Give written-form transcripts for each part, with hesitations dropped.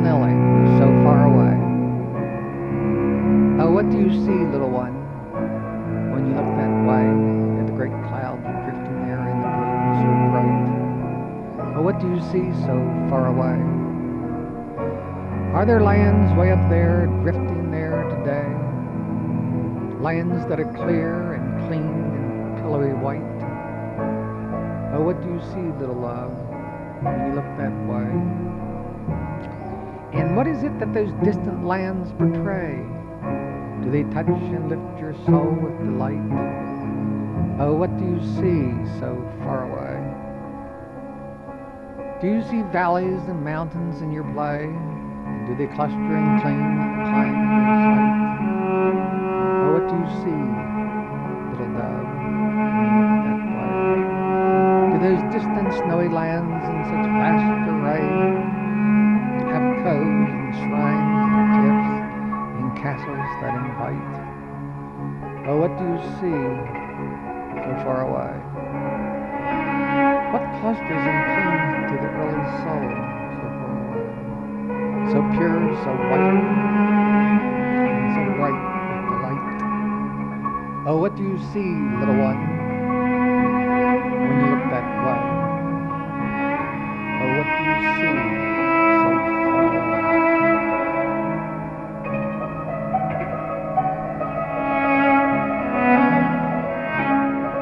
willy-nilly, so far away. Oh, what do you see, little one, when you look that way at the great clouds drifting there in the blue so bright? Oh, what do you see so far away? Are there lands way up there drifting there today? Lands that are clear and clean and pillowy white? Oh, what do you see, little love, when you look that way? And what is it that those distant lands portray? Do they touch and lift your soul with delight? Oh, what do you see so far away? Do you see valleys and mountains in your play? And do they cluster and climb your sight? Oh, what do you see, little dove, when you look that way? Do those distant snowy lands in such vast array have coves and shrines and cliffs and castles that invite? Oh, what do you see so far away? What clusters and clings to the early soul so far away? So pure, so white, and so bright with the light. Oh, what do you see, little one, when you look that way? Oh, what do you see so far away?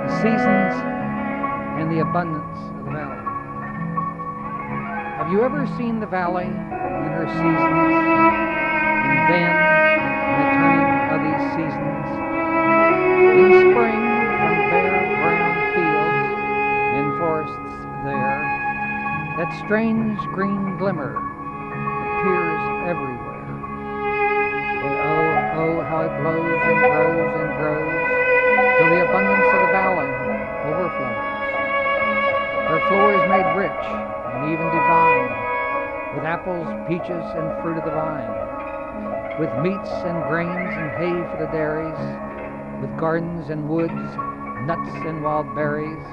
The seasons and the abundance of the valley. Have you ever seen the valley in her seasons, and then in the turning of these seasons? In spring, from bare brown fields and forests there, that strange green glimmer appears everywhere. And oh, how it grows and grows and grows, till the abundance of the valley overflows. Her floor is made rich and even divine, with apples, peaches, and fruit of the vine, with meats and grains and hay for the dairies, with gardens and woods, nuts and wild berries.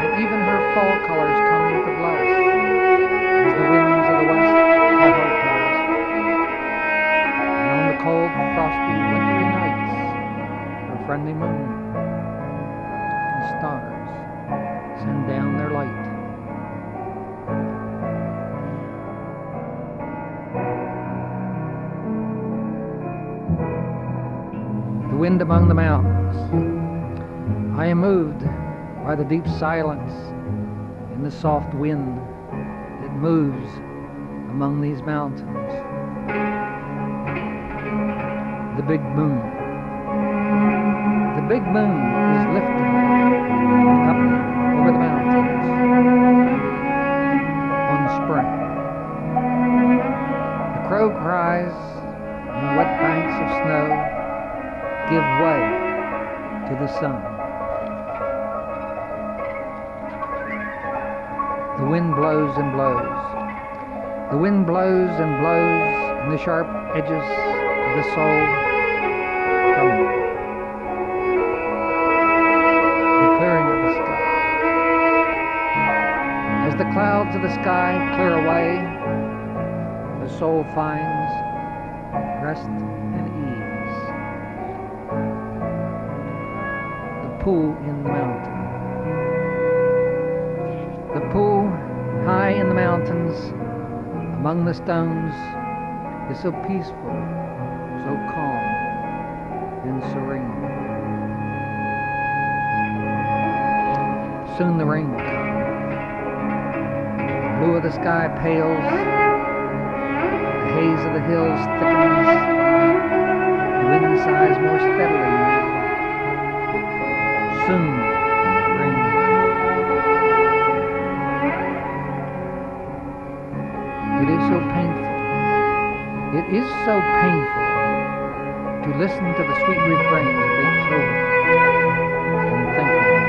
And even her fall colors come to bless, as the winds of the west call her past. And on the cold, frosty, wintry nights, her friendly moon and stars send down their light. The wind among the mountains. I am moved by the deep silence and the soft wind that moves among these mountains. The big moon. The big moon is lifted up over the mountains on spring. The crow cries on the wet banks of snow give way to the sun. The wind blows and blows. The wind blows and blows, and the sharp edges of the soul tremble. The clearing of the sky. As the clouds of the sky clear away, the soul finds rest and ease. The pool in the mountain. The pool high in the mountains, among the stones, is so peaceful, so calm and serene. Soon the rain will come. The blue of the sky pales, the haze of the hills thickens, the wind sighs more steadily now. Soon rain will come. It is so painful. It is so painful to listen to the sweet refrain of great clover and think of it.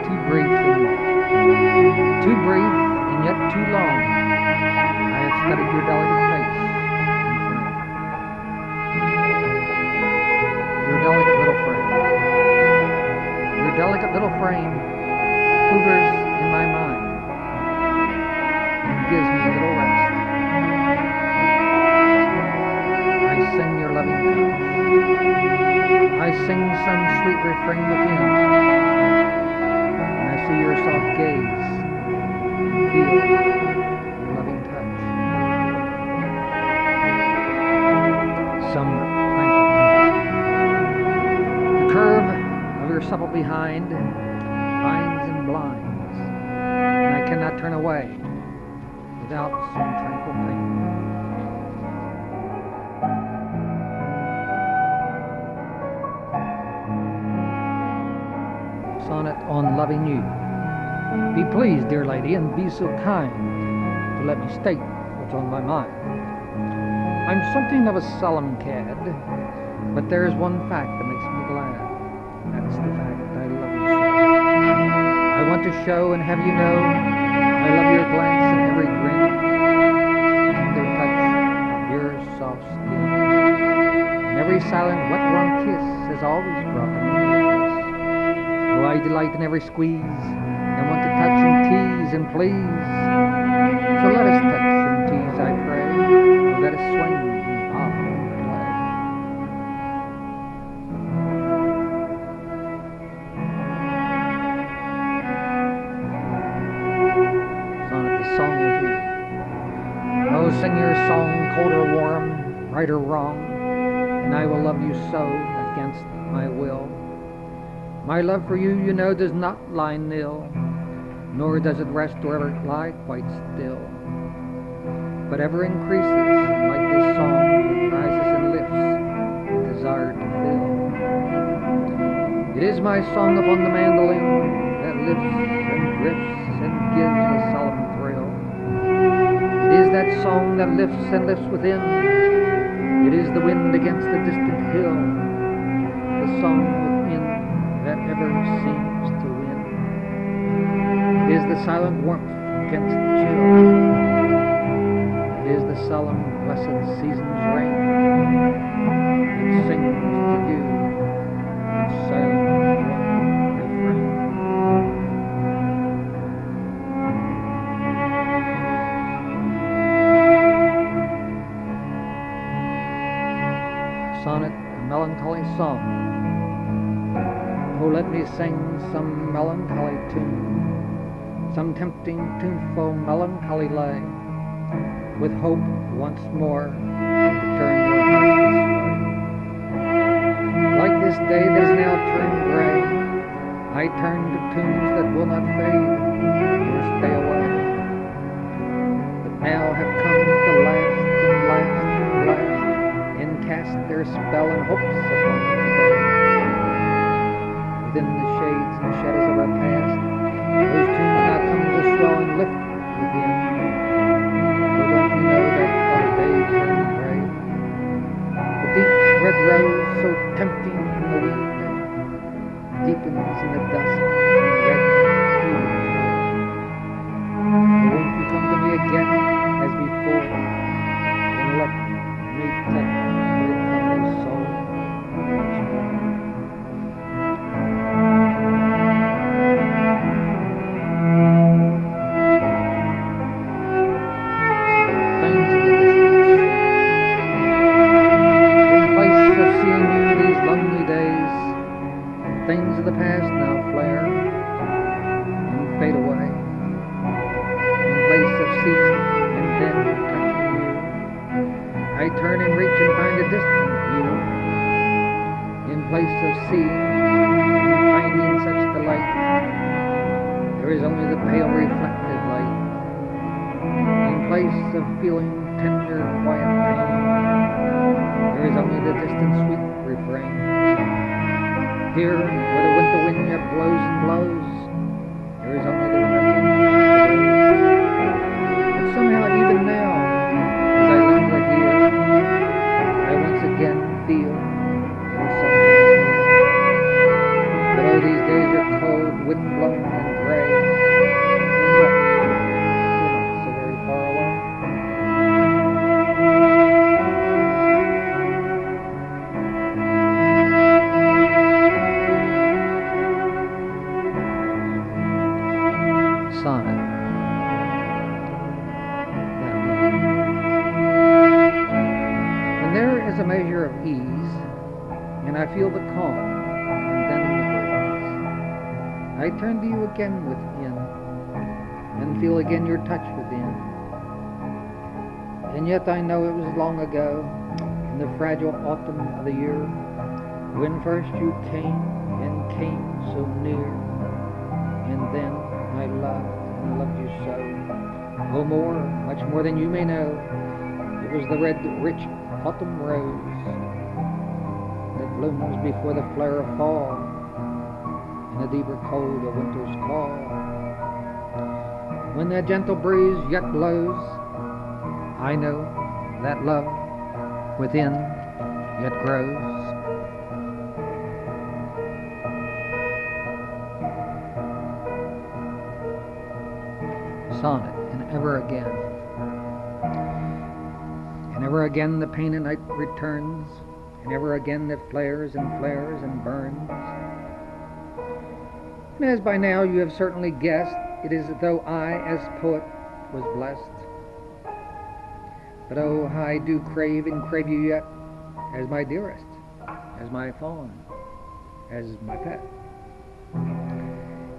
Too brief and yet too long, I have studied your delicate face and frame. Your delicate little frame. Your delicate little frame hovers in my mind, sweet refrain within, and I see your soft gaze, and feel your loving touch. Some tranquil touch. The curve of your supple behind binds and blinds, and I cannot turn away without some tranquil pain. Sonnet on loving you. Be pleased, dear lady, and be so kind to let me state what's on my mind. I'm something of a solemn cad, but there is one fact that makes me glad. That's the fact that I love you so. I want to show and have you know I love your glance and every grin, tender touch of your soft skin, and every silent wet warm kiss has always brought me bliss. Oh, I delight in every squeeze, and want to touch and tease and please. So let us touch and tease, I pray, or let us swing and bob and play. Sonnet, the song within. Oh, sing your song, cold or warm, right or wrong, and I will love you so against my will. My love for you, you know, does not lie nil, nor does it rest or ever lie quite still, but ever increases, like this song that rises and lifts, the desire to fill. It is my song upon the mandolin that lifts and drifts and gives a solemn thrill. It is that song that lifts and lifts within. It is the wind against the distant hill, the song within that ever seems to win. It is the silent warmth against the chill. It is the solemn, blessed season's rain. It sings to you in silent, warm refrain. Sonnet, a melancholy song. Oh, let me sing some melancholy tune, some tempting, tuneful, melancholy lay, with hope once more to turn your heart this way. Like this day that is now turned gray, I turn to tunes that will not fade nor stay away, but now have come to last and last and last, and cast their spell and hopes upon today. Within the shades and shadows of our past, those tunes now come to swell and lift within. For don't you know that our day turns gray? The deep red rose, so tempting in the wind, deepens in the dusk and red hue. But won't you come to me again as before, and let me touch your tender soul once more? Things of the past now flare and fade away. In place of seeing and then touching you, I turn and reach and find a distant view. In place of seeing and finding such delight, there is only the pale reflected light. In place of feeling tender, quiet pain, there is only the distant sweet refrain. Here, where the winter wind yet blows and blows, there is only the refuge of the rose. But somehow, even now, as I linger here, I once again feel your soft hand. But oh, these days are cold, wind-blown, and gray, and yet you're not so very far away. Sonnet. When there is a measure of ease, and I feel the calm, and then I turn to you again within, and feel again your touch within. And yet I know it was long ago, in the fragile autumn of the year, when first you came, and came so near. And then I loved, and loved you so. Oh, more, much more than you may know. It was the red, rich autumn rose that blooms before the flare of fall, and the deeper cold of winter's call. When that gentle breeze yet blows, I know that love within yet grows. Sonnet. And ever again, and ever again the pain at night returns, and ever again it flares and flares and burns. And as by now you have certainly guessed, it is as though I, as poet, was blessed. But oh, I do crave and crave you yet, as my dearest, as my fawn, as my pet.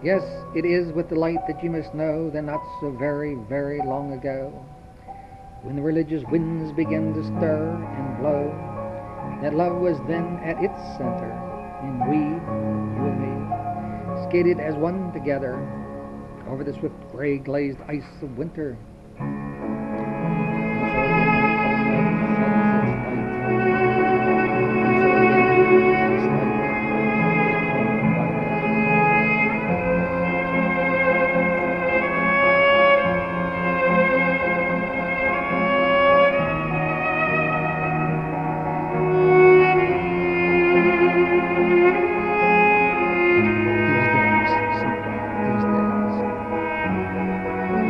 Yes, it is with delight that you must know that not so very, very long ago, when the religious winds began to stir and blow, that love was then at its center, and we, you and me, skated as one together over the swift gray glazed ice of winter.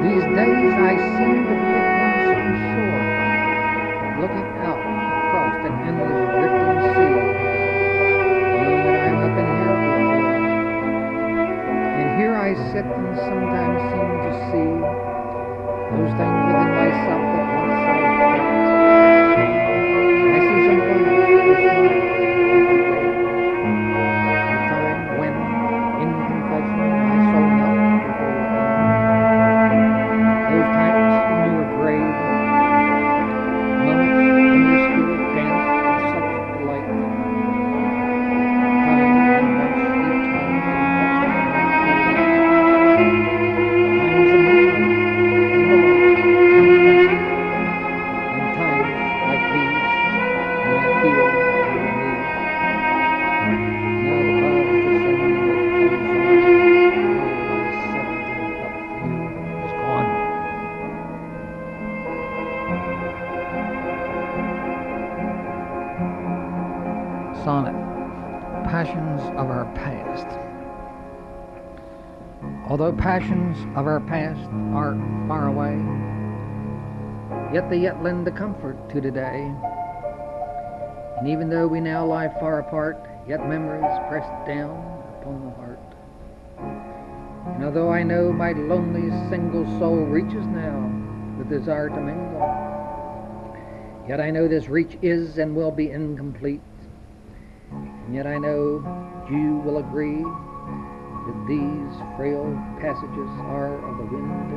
These days I seem to be upon some shore, looking out across an endless drifting sea, knowing that I am up in here before. And here I sit and sometimes seem to see those things within myself that once I felt. I see some wonders, or smile, the time when, in confession, my soul knelt before you. Those times when you were grave, moments when your spirit danced with such delight, time when once you tongue and altered my feelings, times of moonlight, and times like these when I feel you and me. Now the clouds descend like comes on, all I said and felt for you is gone. Sonnet. Passions of our past. Although passions of our past are far away, yet they yet lend a comfort to today. And even though we now lie far apart, yet memories press down upon the heart. And although I know my lonely single soul reaches now with desire to mingle, yet I know this reach is and will be incomplete. And yet I know you will agree that these frail passages are of the wind.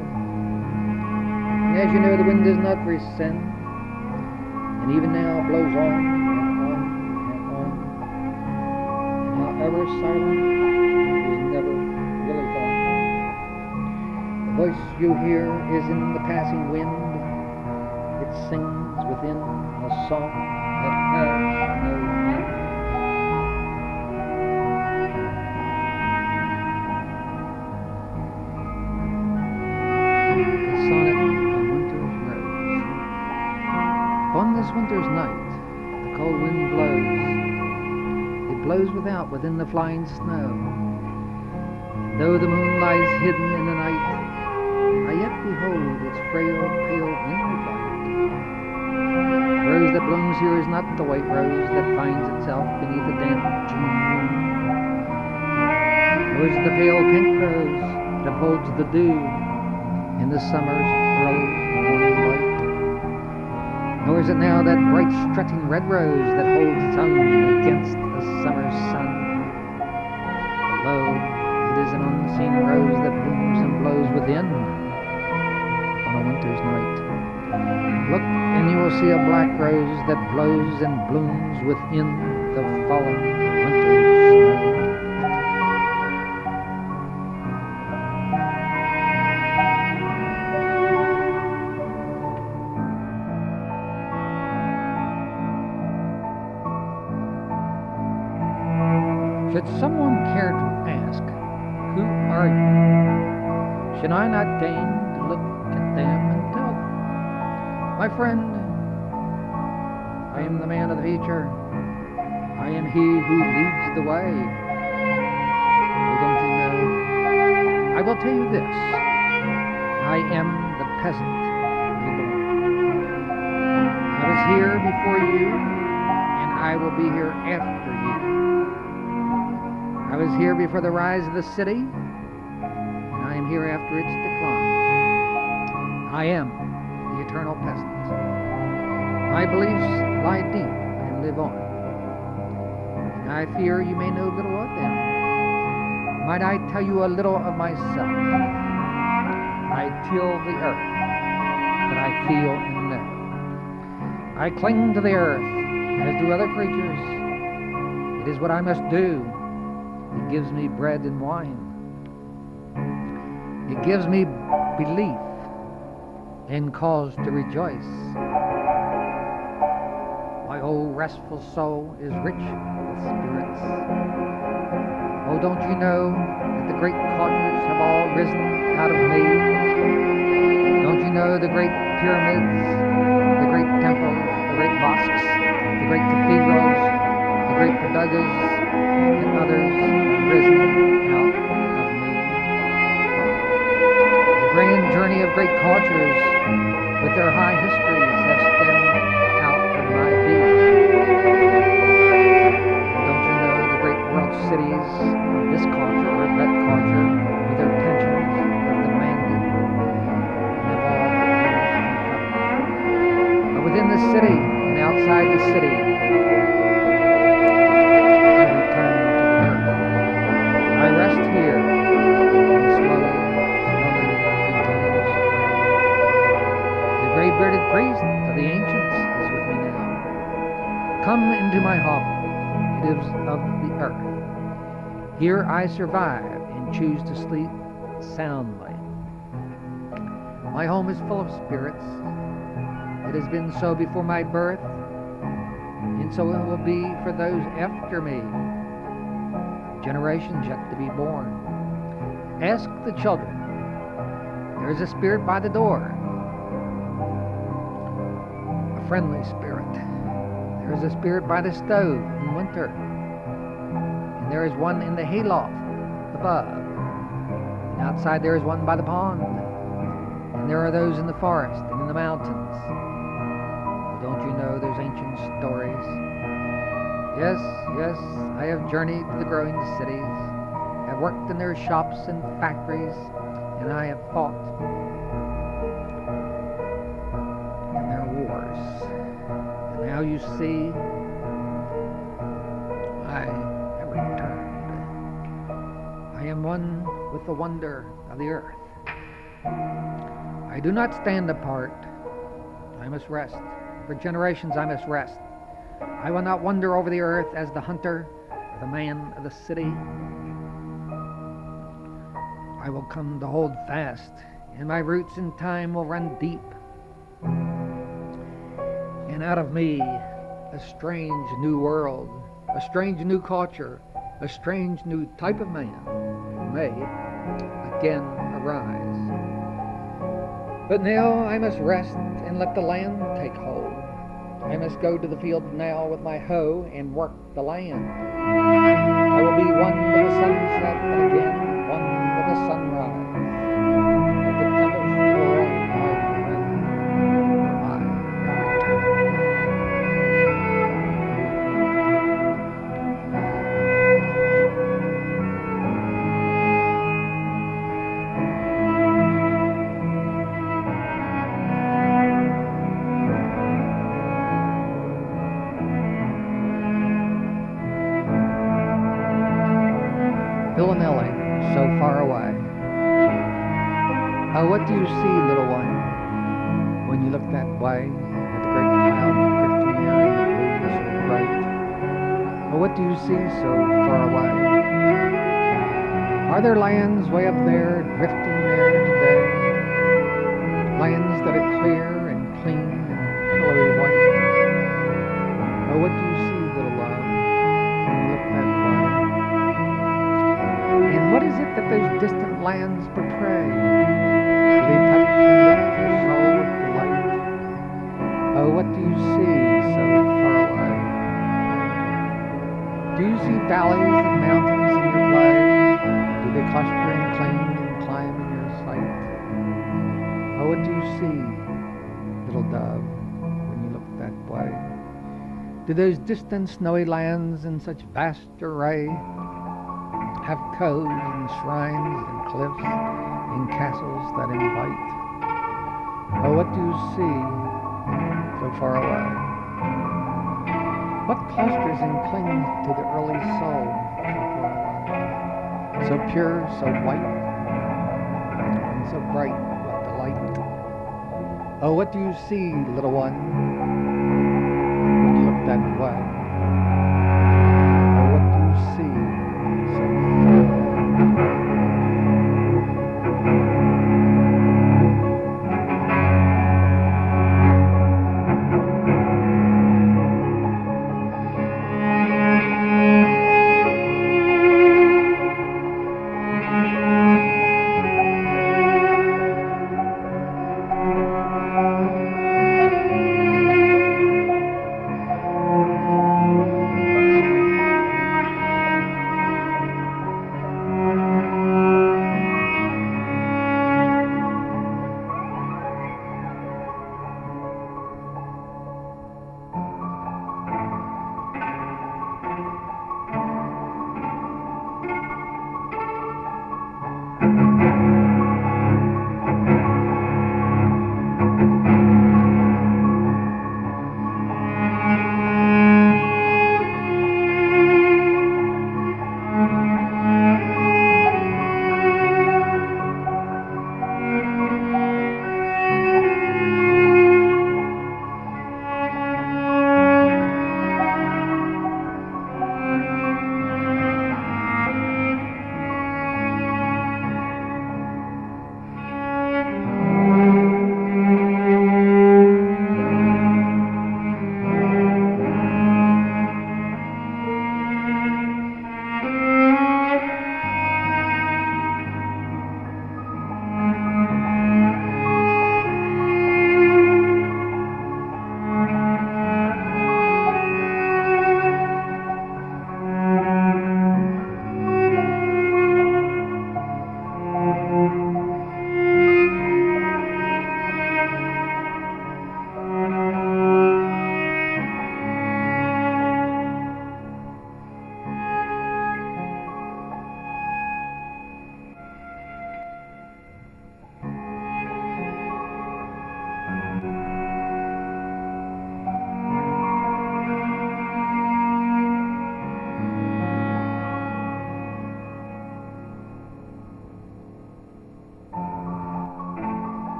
And as you know, the wind does not rescind, and even now blows on and on and on. And however silent, is never really gone. The voice you hear is in the passing wind. It sings within a song that has no end. Sonnet, A Winter's Rose. Upon this winter's night, the cold wind blows. It blows without, within the flying snow. Though the moon lies hidden in the night, I yet behold its frail, pale inward light. The rose that blooms here is not the white rose that finds itself beneath a damp June moon, nor is it the pale pink rose that holds the dew in the summer's early morning light, nor is it now that bright strutting red rose that holds its own against the summer's sun. Lo, it It is an unseen rose that blooms and blows within on a winter's night. Look, and you will see a black rose that blows and blooms within the fallen winter's snow. Should someone care to ask, who are you? Should I not deign to look at them and tell them, my friend, I am the man of the future. I am he who leads the way. Oh, don't you know? I will tell you this. I am the peasant reborn. I was here before you, and I will be here after you. I was here before the rise of the city, and I am here after its decline. I am the eternal peasant. My beliefs lie deep and live on, and I fear you may know little of them. Might I tell you a little of myself? I till the earth, but I feel and know. I cling to the earth, as do other creatures. It is what I must do. It gives me bread and wine. It gives me belief and cause to rejoice. My old restful soul is rich with spirits. Oh, don't you know that the great cultures have all risen out of me? Don't you know the great pyramids, the great temples, the great mosques, the great cathedrals, the great pagodas, and others have risen out of me? The grand journey of great cultures with their high histories have stemmed out of my being. Don't you know the great world cities of this culture or that culture with their tensions have demanded and have all been. But within the city and outside the city, I rest here, and slowly returns. The gray-bearded priest of the ancients is with me now. Come into my hovel. It is of the earth. Here I survive and choose to sleep soundly. My home is full of spirits. It has been so before my birth, and so it will be for those after me. Generations yet to be born. Ask the children. There is a spirit by the door. A friendly spirit. There is a spirit by the stove in winter. And there is one in the hayloft above. And outside there is one by the pond. And there are those in the forest and in the mountains. Don't you know those ancient stories? Yes, yes, I have journeyed to the growing cities, have worked in their shops and factories, and I have fought in their wars. And now you see, I have returned. I am one with the wonder of the earth. I do not stand apart. I must rest. For generations I must rest. I will not wander over the earth as the hunter or the man of the city. I will come to hold fast, and my roots in time will run deep. And out of me, a strange new world, a strange new culture, a strange new type of man may again arise. But now I must rest and let the land take hold. I must go to the field now with my hoe and work the land. I will be one with the sunset and again one with the sunrise. Let the tempest roar, my friend, I Villanelli. Oh, what do you see, little one, when you look that way at the great cloud drifting there in the blue so bright? Oh, what do you see so far away? Are there lands way up there drifting there today? Lands that are clear and clean and pillowy white? Oh, what do you see, little love, when you look that way? And what is it that those distant lands portray? Do they touch and lift your soul with delight? Oh, what do you see so far away? Do you see valleys and mountains in your play? Do they cluster and cling and climb in your sight? Oh, what do you see, little dove, when you look that way? Do those distant snowy lands in such vast array have coves and shrines and cliffs and castles that invite? Oh, what do you see so far away? What clusters and clings to the early soul so far away? So pure, so white, and so bright with delight. Oh, what do you see, little one, when you look that way?